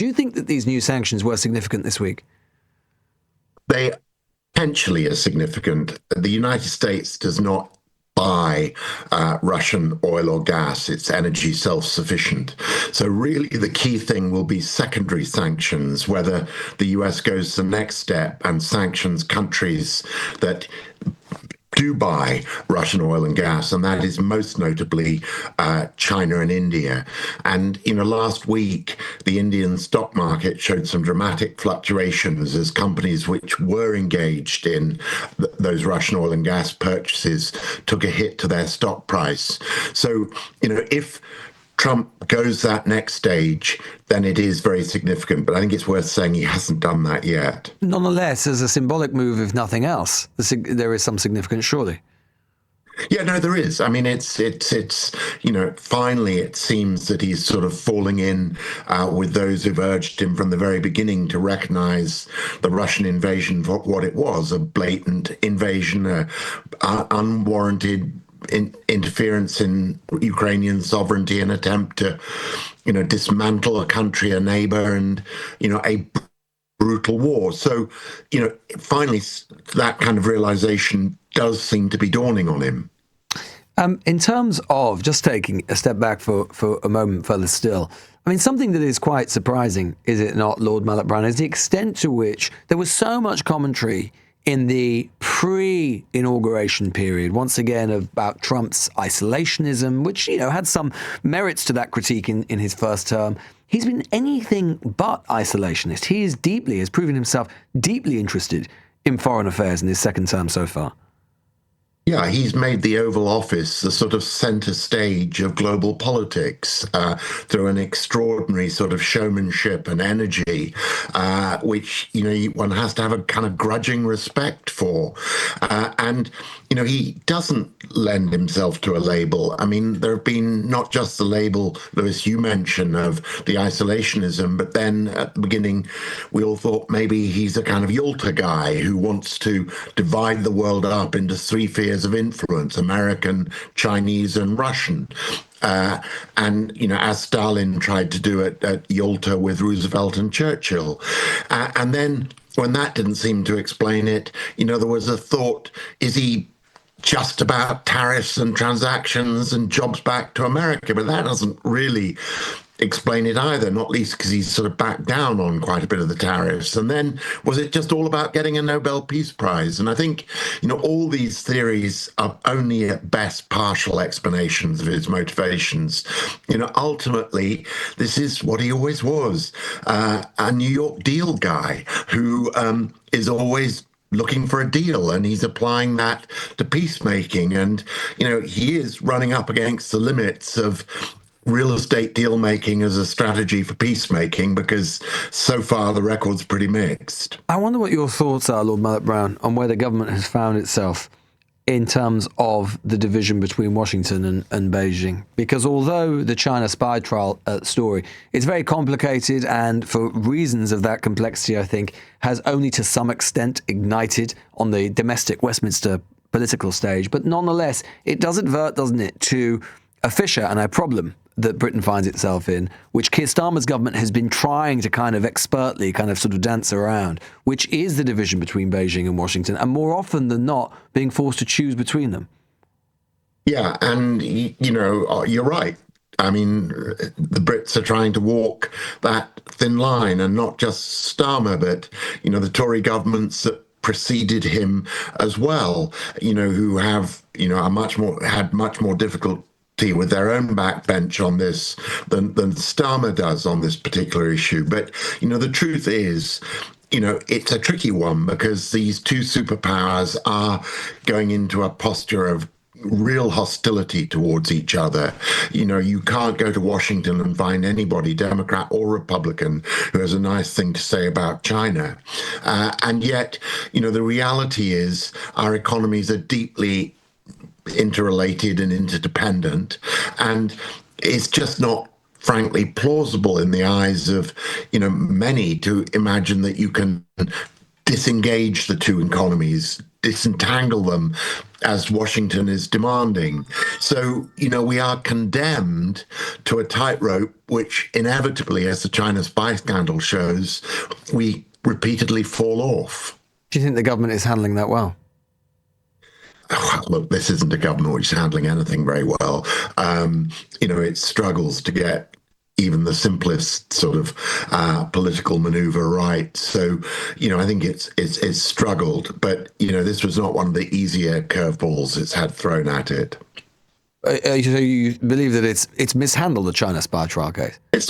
Do you think that these new sanctions were significant this week? They potentially are significant. The United States does not buy Russian oil or gas. It's energy self-sufficient. So really the key thing will be secondary sanctions, whether the US goes the next step and sanctions countries that do buy Russian oil and gas, and that is most notably China and India. And last week, the Indian stock market showed some dramatic fluctuations as companies which were engaged in those Russian oil and gas purchases took a hit to their stock price. So, if Trump goes that next stage, then it is very significant. But I think it's worth saying he hasn't done that yet. Nonetheless, as a symbolic move, if nothing else, there is some significance, surely. Yeah, no, there is. I mean, it's finally it seems that he's sort of falling in with those who've urged him from the very beginning to recognize the Russian invasion for what it was, a blatant invasion, unwarranted interference in Ukrainian sovereignty, an attempt to, dismantle a country, a neighbor, and, a brutal war. So, finally, that kind of realization does seem to be dawning on him. In terms of just taking a step back for a moment further still, I mean, something that is quite surprising, is it not, Lord Malloch-Brown, is the extent to which there was so much commentary in the pre-inauguration period, once again, about Trump's isolationism, which, had some merits to that critique in his first term. He's been anything but isolationist. He has proven himself deeply interested in foreign affairs in his second term so far. Yeah, he's made the Oval Office the sort of center stage of global politics through an extraordinary sort of showmanship and energy, which, one has to have a kind of grudging respect for. And he doesn't lend himself to a label. I mean, there have been not just the label, Lewis, you mentioned, of the isolationism, but then at the beginning, we all thought maybe he's a kind of Yalta guy who wants to divide the world up into three spheres of influence: American, Chinese, and Russian. And, as Stalin tried to do at Yalta with Roosevelt and Churchill. And then when that didn't seem to explain it, there was a thought, is he just about tariffs and transactions and jobs back to America? But that doesn't really explain it either, not least because he's sort of backed down on quite a bit of the tariffs. And then was it just all about getting a Nobel Peace Prize? And I think, all these theories are only at best partial explanations of his motivations. Ultimately, this is what he always was, a New York deal guy who is always looking for a deal, and he's applying that to peacemaking. And, he is running up against the limits of real estate deal making as a strategy for peacemaking, because so far the record's pretty mixed. I wonder what your thoughts are, Lord Malloch-Brown, on where the government has found itself in terms of the division between Washington and Beijing. Because although the China spy trial story is very complicated and for reasons of that complexity, I think, has only to some extent ignited on the domestic Westminster political stage. But nonetheless, it does advert, doesn't it, to a fissure and a problem that Britain finds itself in, which Keir Starmer's government has been trying to kind of expertly sort of dance around, which is the division between Beijing and Washington, and more often than not being forced to choose between them. Yeah, and, you're right. I mean, the Brits are trying to walk that thin line, and not just Starmer, but, the Tory governments that preceded him as well, who have, had much more difficult with their own backbench on this than Starmer does on this particular issue. But, the truth is, it's a tricky one, because these two superpowers are going into a posture of real hostility towards each other. You can't go to Washington and find anybody, Democrat or Republican, who has a nice thing to say about China. And yet, the reality is our economies are deeply interrelated and interdependent, and it's just not, frankly, plausible in the eyes of many to imagine that you can disengage the two economies disentangle them as Washington is demanding. So, we are condemned to a tightrope, which inevitably, as the China spy scandal shows, we repeatedly fall off. Do you think the government is handling that well? Look, this isn't a government which is handling anything very well. It struggles to get even the simplest sort of political maneuver right. So, I think it's struggled. But, this was not one of the easier curveballs it's had thrown at it. So you believe that it's mishandled the China spy trial case? It's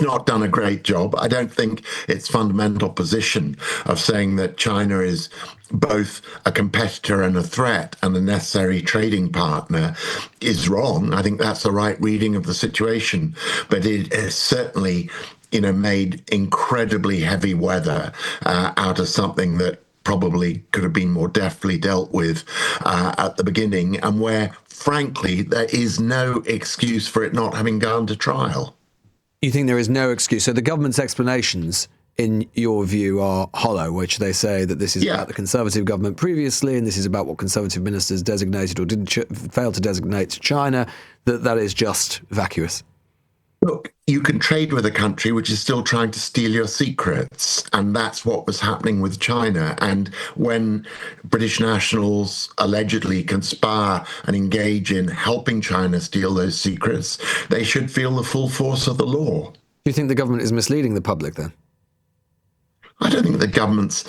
not done a great job. I don't think its fundamental position of saying that China is both a competitor and a threat and a necessary trading partner is wrong. I think that's the right reading of the situation. But it has certainly, made incredibly heavy weather out of something that probably could have been more deftly dealt with at the beginning, and where, frankly, there is no excuse for it not having gone to trial. You think there is no excuse? So the government's explanations, in your view, are hollow, which they say that this is about the Conservative government previously, and this is about what Conservative ministers designated or didn't fail to designate to China, that is just vacuous. Look, you can trade with a country which is still trying to steal your secrets, and that's what was happening with China. And when British nationals allegedly conspire and engage in helping China steal those secrets, they should feel the full force of the law. Do you think the government is misleading the public then? I don't think the government's,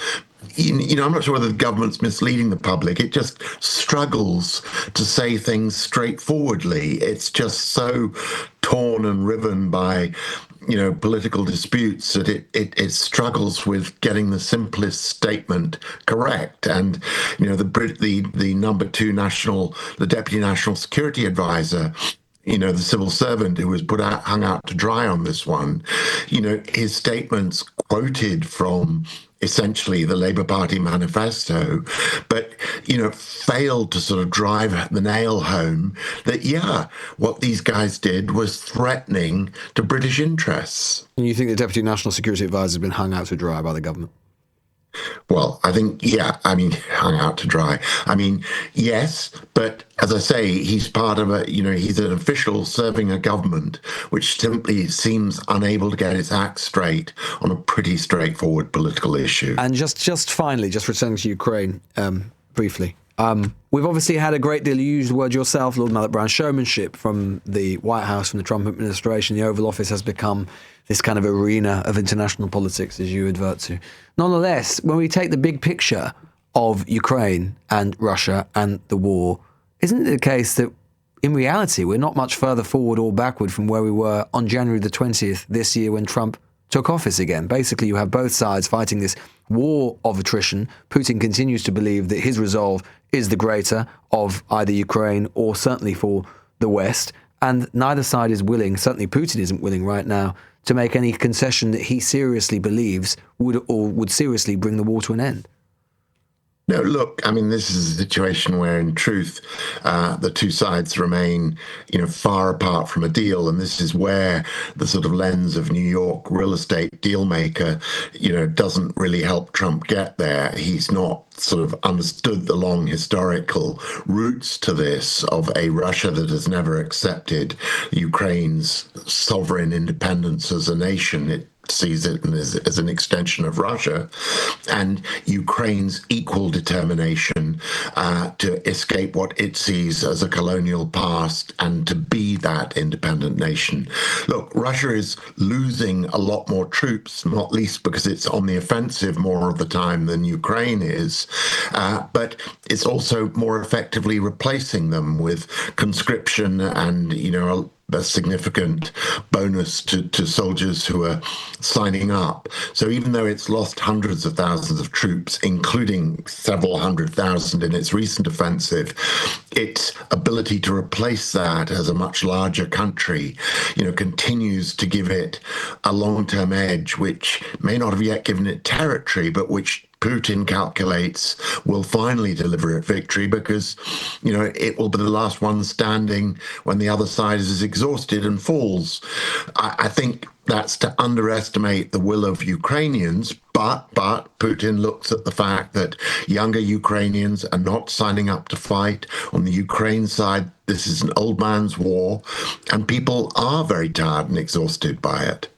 I'm not sure whether the government's misleading the public. It just struggles to say things straightforwardly. It's just so torn and riven by, political disputes that it struggles with getting the simplest statement correct. And, the number two the deputy national security advisor, the civil servant who was hung out to dry on this one, his statements quoted from essentially the Labour Party manifesto, but, failed to sort of drive the nail home that, what these guys did was threatening to British interests. And you think the Deputy National Security Advisor has been hung out to dry by the government? Well, I think, hung out to dry. Yes, but as I say, he's part of he's an official serving a government which simply seems unable to get its act straight on a pretty straightforward political issue. And just finally, just returning to Ukraine briefly, we've obviously had a great deal, you used the word yourself, Lord Malloch-Brown, showmanship from the White House, from the Trump administration. The Oval Office has become this kind of arena of international politics, as you advert to. Nonetheless, when we take the big picture of Ukraine and Russia and the war, isn't it the case that in reality we're not much further forward or backward from where we were on January the 20th this year when Trump took office again? Basically, you have both sides fighting this war of attrition. Putin continues to believe that his resolve is the greater of either Ukraine or certainly for the West. And neither side is willing, certainly Putin isn't willing right now, to make any concession that he seriously believes would seriously bring the war to an end. No, look, this is a situation where, in truth, the two sides remain, far apart from a deal. And this is where the sort of lens of New York real estate deal maker, doesn't really help Trump get there. He's not sort of understood the long historical roots to this of a Russia that has never accepted Ukraine's sovereign independence as a nation. It sees it as an extension of Russia, and Ukraine's equal determination to escape what it sees as a colonial past and to be that independent nation. Look, Russia is losing a lot more troops, not least because it's on the offensive more of the time than Ukraine is, but it's also more effectively replacing them with conscription and, a significant bonus to soldiers who are signing up. So even though it's lost hundreds of thousands of troops, including several 100,000 in its recent offensive, its ability to replace that as a much larger country, continues to give it a long-term edge, which may not have yet given it territory, but which Putin calculates will finally deliver a victory because, it will be the last one standing when the other side is exhausted and falls. I think that's to underestimate the will of Ukrainians, but Putin looks at the fact that younger Ukrainians are not signing up to fight. On the Ukraine side, this is an old man's war, and people are very tired and exhausted by it.